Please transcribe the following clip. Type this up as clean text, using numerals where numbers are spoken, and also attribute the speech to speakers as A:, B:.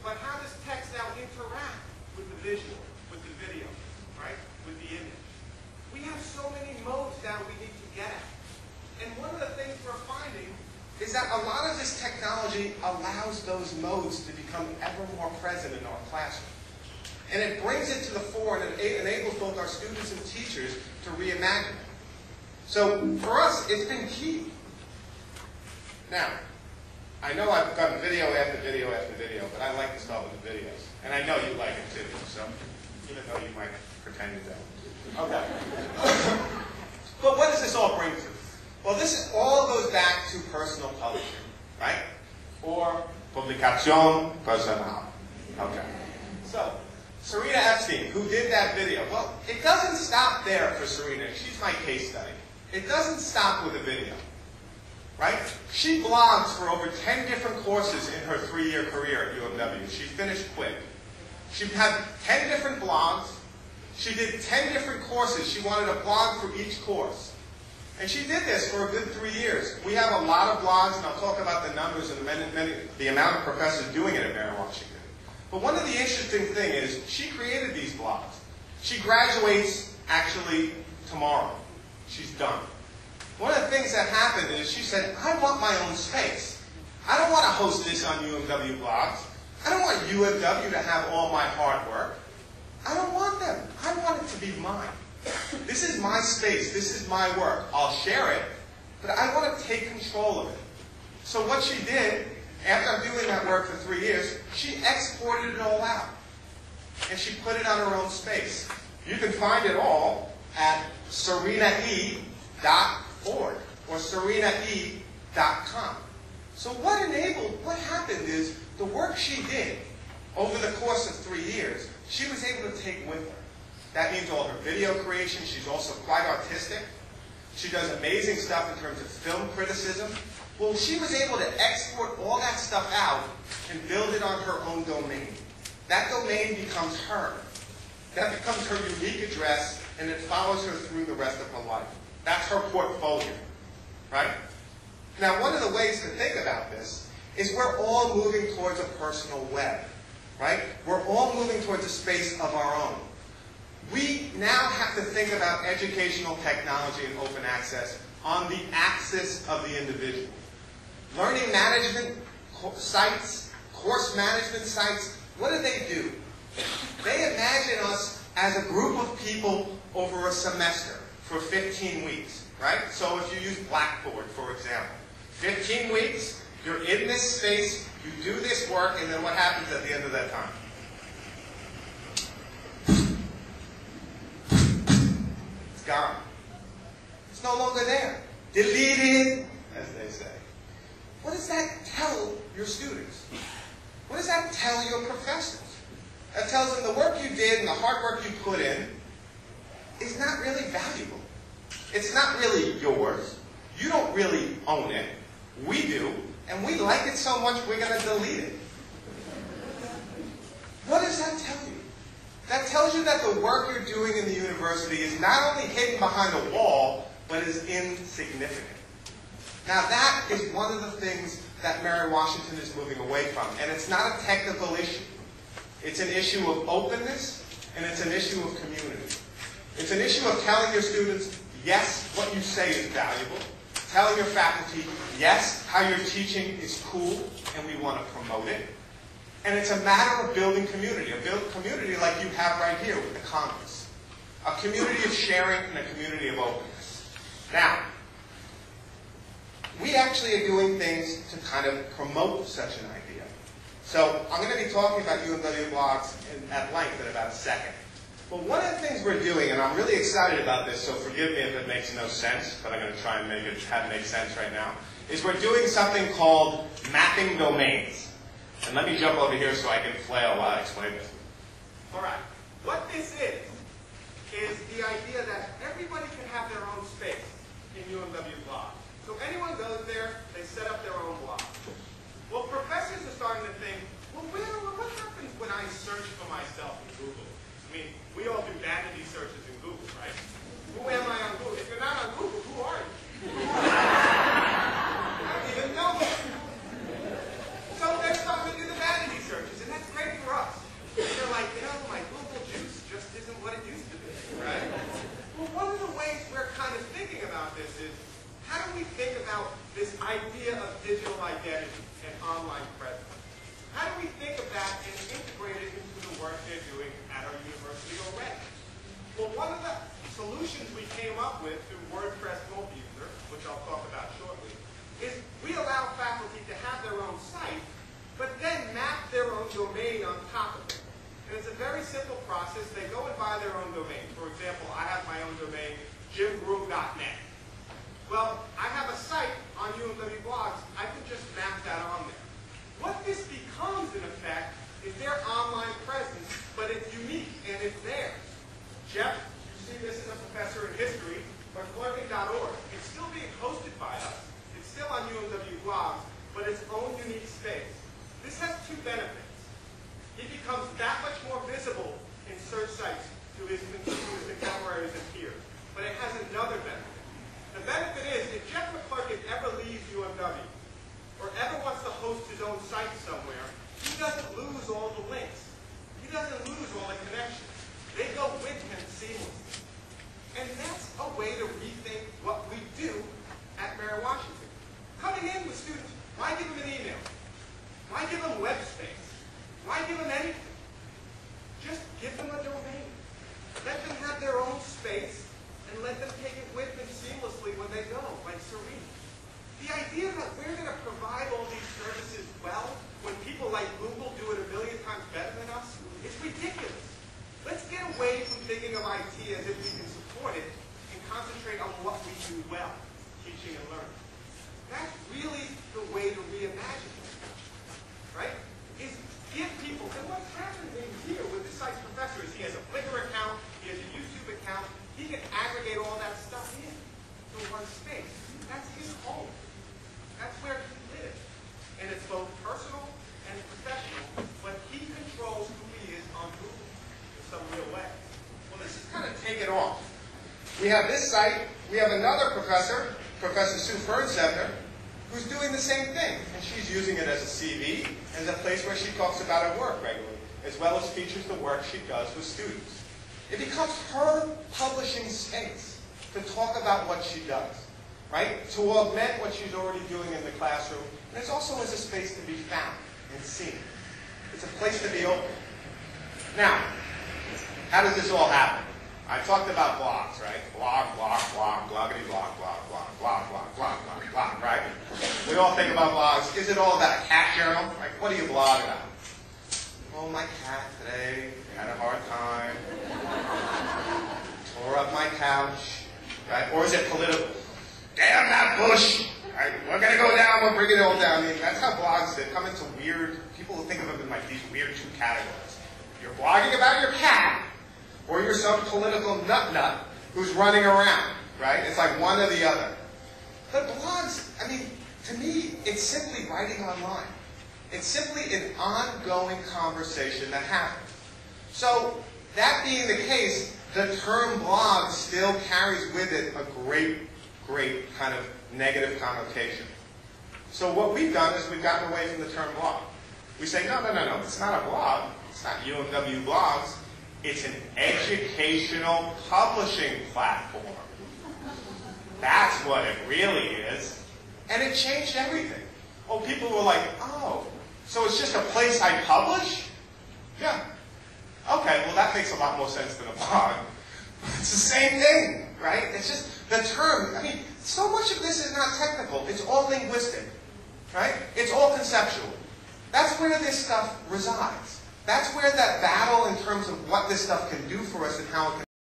A: but how does text now interact with the visual, with the video, right? With the image. We have so many modes now we need to get at. And one of the things we're finding is that a lot of this technology allows those modes to become ever more present in our classroom. And it brings it to the fore and it enables both our students and teachers to reimagine it. So for us, it's been key. Now, I know I've done video after video after video, but I like to start with the videos. And I know you like it too, so even though you might pretend you don't. Okay. But what does this all bring to? Well, this all goes back to personal publishing, right? Or publication personnelle. Okay. So, Serena Epstein, who did that video, well, it doesn't stop there for Serena. She's my case study. It doesn't stop with a video, right? She blogs for over 10 different courses in her 3-year career at UMW. She finished quick. She had 10 different blogs. She did 10 different courses. She wanted a blog for each course. And she did this for a good 3 years. We have a lot of blogs, and I'll talk about the numbers and the amount of professors doing it at Mary Washington. But one of the interesting things is she created these blogs. She graduates actually tomorrow. She's done. One of the things that happened is she said, I want my own space. I don't want to host this on UMW blogs. I don't want UMW to have all my hard work. I don't want them. I want it to be mine. This is my space. This is my work. I'll share it, but I want to take control of it. So what she did, after doing that work for 3 years, she exported it all out. And she put it on her own space. You can find it all at serenae.org or serenae.com. So what happened is the work she did over the course of 3 years, she was able to take with her. That means all her video creation. She's also quite artistic. She does amazing stuff in terms of film criticism. Well, she was able to export all that stuff out and build it on her own domain. That domain becomes her. That becomes her unique address, and it follows her through the rest of her life. That's her portfolio, right? Now, one of the ways to think about this is we're all moving towards a personal web, right? We're all moving towards a space of our own. We now have to think about educational technology and open access on the axis of the individual. Learning management sites, course management sites, what do? They imagine us as a group of people over a semester for 15 weeks, right? So if you use Blackboard, for example, 15 weeks, you're in this space, you do this work, and then what happens at the end of that time? It's gone. It's no longer there. Deleted, as they say. What does that tell your students? What does that tell your professors? That tells them the work you did and the hard work you put in is not really valuable. It's not really yours. You don't really own it. We do. And we like it so much we're going to delete it. What does that tell you? That tells you that the work you're doing in the university is not only hidden behind a wall, but is insignificant. Now that is one of the things that Mary Washington is moving away from. And it's not a technical issue. It's an issue of openness, and it's an issue of community. It's an issue of telling your students, yes, what you say is valuable. Telling your faculty, yes, how you're teaching is cool, and we want to promote it. And it's a matter of building community, community like you have right here with the Congress. A community of sharing and a community of openness. Now, we actually are doing things to kind of promote such an idea. So I'm going to be talking about UMW blogs at length in about a second. But one of the things we're doing, and I'm really excited about this, so forgive me if it makes no sense, but I'm going to try and have it make sense right now, is we're doing something called mapping domains. And let me jump over here so I can flail while I explain this. All right. What this is the idea that everybody can have their own space in UMW blog. So anyone goes there, they set up their own blog. Well, professors are starting to think, well, what happens when I search for myself in Google? I mean, we all do vanity searches in Google, right? Who am I on Google? If you're not on Google, who are you? I don't even know that. So they're starting to do the vanity searches, and that's great. and online presence. How do we think of that and integrate it into the work they're doing at our university already? Well, one of the solutions we came up with through WordPress Multi-User, which I'll talk about shortly, is we allow faculty to have their own site, but then map their own domain on top of it. And it's a very simple process. They go and buy their own domain. For example, I have my own domain, jimgroom.net. Well, I have a site on UMW Blogs. I can just map that on there. What this becomes, in effect, is their online presence, but it's unique and it's theirs. Jeff, you see this as a professor in history, but clerking.org. It's still being hosted by us. It's still on UMW Blogs, but its own unique space. This has two benefits. He becomes that much more visible in search sites to his contemporaries and peers. But it has another benefit. The benefit is, if Jeff McClurkin ever leaves UMW, or ever wants to host his own site somewhere, he doesn't lose all the links. He doesn't lose all the connections. They go with him seamlessly. And that's a way to rethink what we do at Mary Washington. Coming in with students, why give them an email? Why give them web space? Why give them anything? Just give them a domain. Let them have their own space and let them take it with them seamlessly when they go, like Serene. The idea that we're going to provide all these services well when people like Google do it 1,000,000 times better than us is ridiculous. Let's get away from thinking of IT as if we can support it and concentrate on what we do well, teaching and learning. That's really the way to reimagine it, right? Is give people, and what's happening here with this site's professor is he has a Flickr account, he has a YouTube account, he can aggregate all that stuff in to one space. That's his home. That's where he lives. And it's both personal and professional, but he controls who he is on Google in some real way. Well, this is kind of take it off. We have this site, we have another professor, Professor Sue Fernsebner, who's doing the same thing. And she's using it as a CV, as a place where she talks about her work regularly, as well as features the work she does with students. It becomes her publishing space to talk about what she does, right? To augment what she's already doing in the classroom. And it's also as a space to be found and seen. It's a place to be open. Now, how does this all happen? I talked about blogs, right? Blog, bloggity, blog, right? We all think about blogs. Is it all about a cat journal? Like, what do you blog about? Oh, my cat today had a hard time. Tore up my couch, right? Or is it political? Damn that bush! Right? We're going to go down, we'll bring it all down. I mean, that's how blogs come into weird, people think of them in like these weird two categories. You're blogging about your cat, or you're some political nut who's running around, right? It's like one or the other. But blogs, I mean, to me, it's simply writing online. It's simply an ongoing conversation that happens. So, that being the case, the term blog still carries with it a great kind of negative connotation. So what we've done is we've gotten away from the term blog. We say, no, it's not a blog. It's not UMW Blogs. It's an educational publishing platform. That's what it really is. And it changed everything. Oh, people were like, oh, so it's just a place I publish? Yeah. Okay, well that makes a lot more sense than a blog. It's the same thing, right? It's just the term. I mean, so much of this is not technical. It's all linguistic, right? It's all conceptual. That's where this stuff resides. That's where that battle in terms of what this stuff can do for us and how it can